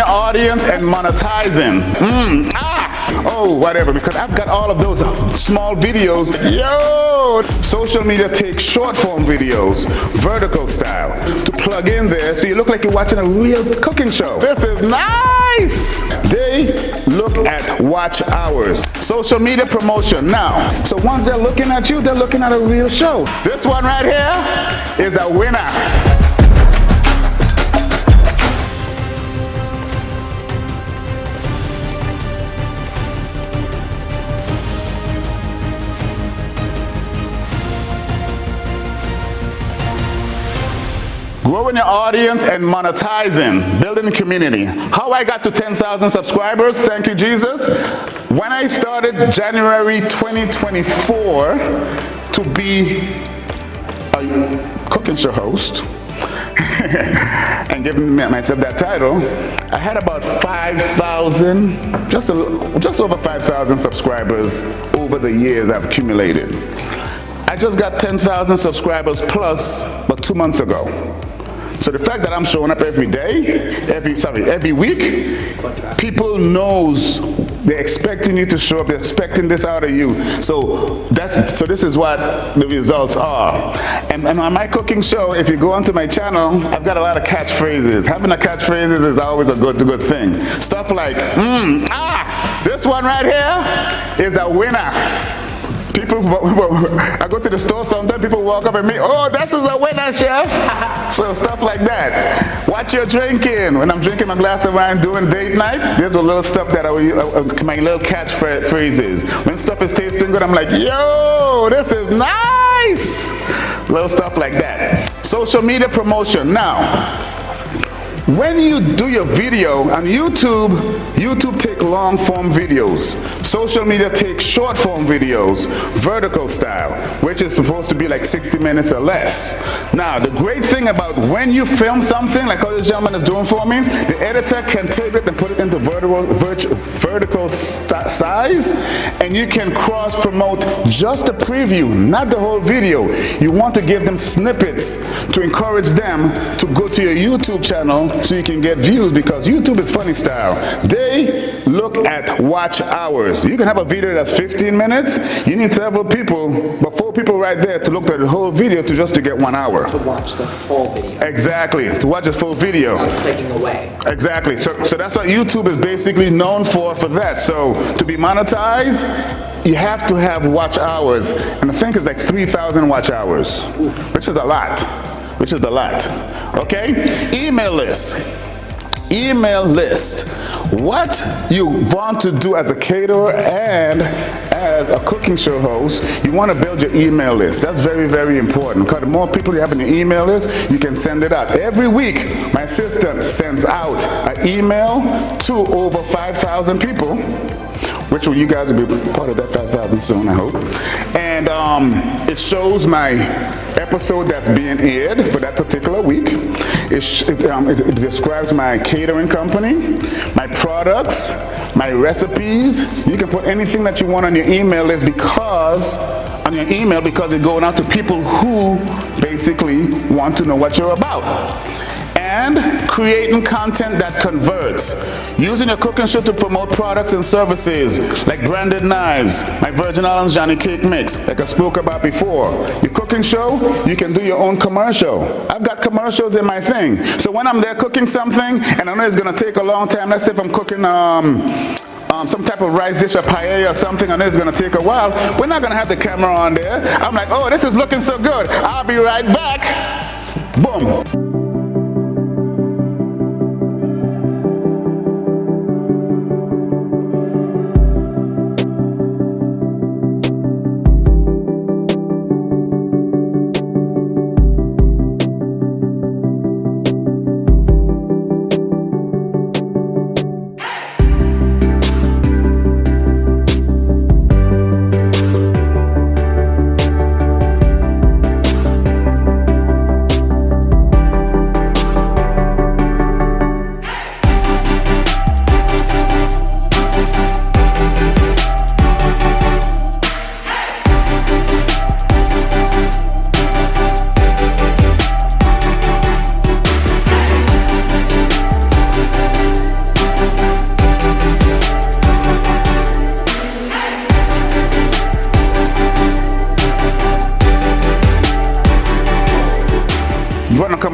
your audience and monetizing. Oh, whatever, because I've got all of those small videos. Yo! Social media takes short form videos, vertical style, to plug in there so you look like you're watching a real cooking show. This is nice! They look at watch hours. Social media promotion now. So once they're looking at you, they're looking at a real show. This one right here is a winner. Growing your audience and monetizing, building a community. How I got to 10,000 subscribers, thank you, Jesus. When I started January 2024 to be a cooking show host and giving myself that title, I had about 5,000, just over 5,000 subscribers over the years I've accumulated. I just got 10,000 subscribers plus about 2 months ago. So the fact that I'm showing up every day, every week, people knows they're expecting you to show up, they're expecting this out of you. So this is what the results are. And on my cooking show, if you go onto my channel, I've got a lot of catchphrases. Having a catchphrases is always a good thing. Stuff like, this one right here is a winner. People, I go to the store sometimes, people walk up and me, oh, this is a winner, chef. So stuff like that. What you're drinking. When I'm drinking my glass of wine doing date night, there's a little stuff that my little catchphrases. When stuff is tasting good, I'm like, yo, this is nice. Little stuff like that. Social media promotion. Now, when you do your video on YouTube take long form videos. Social media takes short form videos, vertical style, which is supposed to be like 60 minutes or less. Now, the great thing about when you film something, like how this gentleman is doing for me, the editor can take it and put it into vertical size, and you can cross promote just a preview, not the whole video. You want to give them snippets to encourage them to go to your YouTube channel so you can get views, because YouTube is funny style. They look at watch hours. You can have a video that's 15 minutes. You need several people, but 4 people right there to look at the whole video just to get 1 hour. To watch the full video. Exactly, to watch the full video. Without clicking away. Exactly, so that's what YouTube is basically known for that. So to be monetized, you have to have watch hours. And I think it's like 3,000 watch hours, which is a lot. Okay, email list. Email list. What you want to do as a caterer and as a cooking show host, you want to build your email list. That's very, very important, because the more people you have in your email list, you can send it out. Every week, my assistant sends out an email to over 5,000 people, which you guys will be part of that 5,000 soon, I hope. And it shows my episode that's being aired for that particular week. It describes my catering company, my products, my recipes. You can put anything that you want on your email list because it's going out to people who basically want to know what you're about. And creating content that converts. Using your cooking show to promote products and services like branded knives, my Virgin Islands Johnny Cake Mix, like I spoke about before. Your cooking show, you can do your own commercial. I've got commercials in my thing. So when I'm there cooking something, and I know it's gonna take a long time, let's say if I'm cooking some type of rice dish or paella or something, I know it's gonna take a while, we're not gonna have the camera on there. I'm like, oh, this is looking so good. I'll be right back. Boom.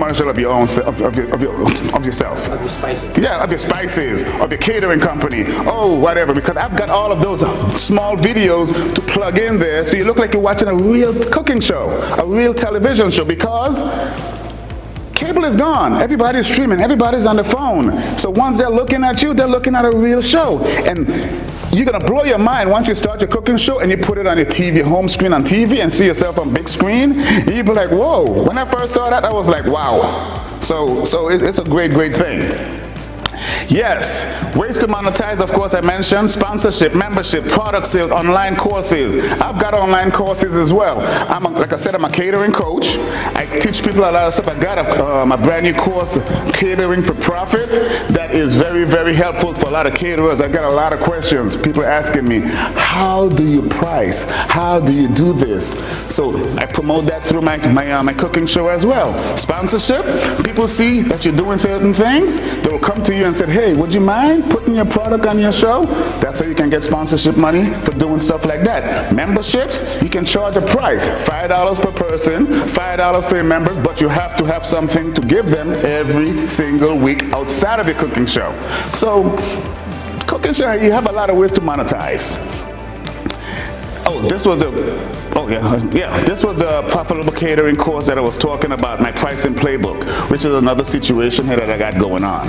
commercial of your own, of yourself. Of your spices. Yeah, of your spices, of your catering company, oh, whatever, because I've got all of those small videos to plug in there so you look like you're watching a real cooking show, a real television show, because cable is gone. Everybody's streaming. Everybody's on the phone. So once they're looking at you, they're looking at a real show. And you're going to blow your mind once you start your cooking show and you put it on your TV, home screen on TV, and see yourself on big screen. You'll be like, whoa. When I first saw that, I was like, wow. So it's a great, great thing. Yes, ways to monetize, of course, I mentioned sponsorship, membership, product sales, online courses. I've got online courses as well. Like I said, I'm a catering coach. I teach people a lot of stuff. I got a brand new course, Catering for Profit, that is very, very helpful for a lot of caterers. I got a lot of questions. People are asking me, how do you price? How do you do this? So I promote that through my cooking show as well. Sponsorship, people see that you're doing certain things, they will come to you and say, hey, would you mind putting your product on your show? That's how you can get sponsorship money for doing stuff like that. Memberships, you can charge a price, $5 per person, $5 for a member, but you have to have something to give them every single week outside of your cooking show. So, cooking show, you have a lot of ways to monetize. This was the profitable catering course that I was talking about, my pricing playbook, which is another situation here that I got going on.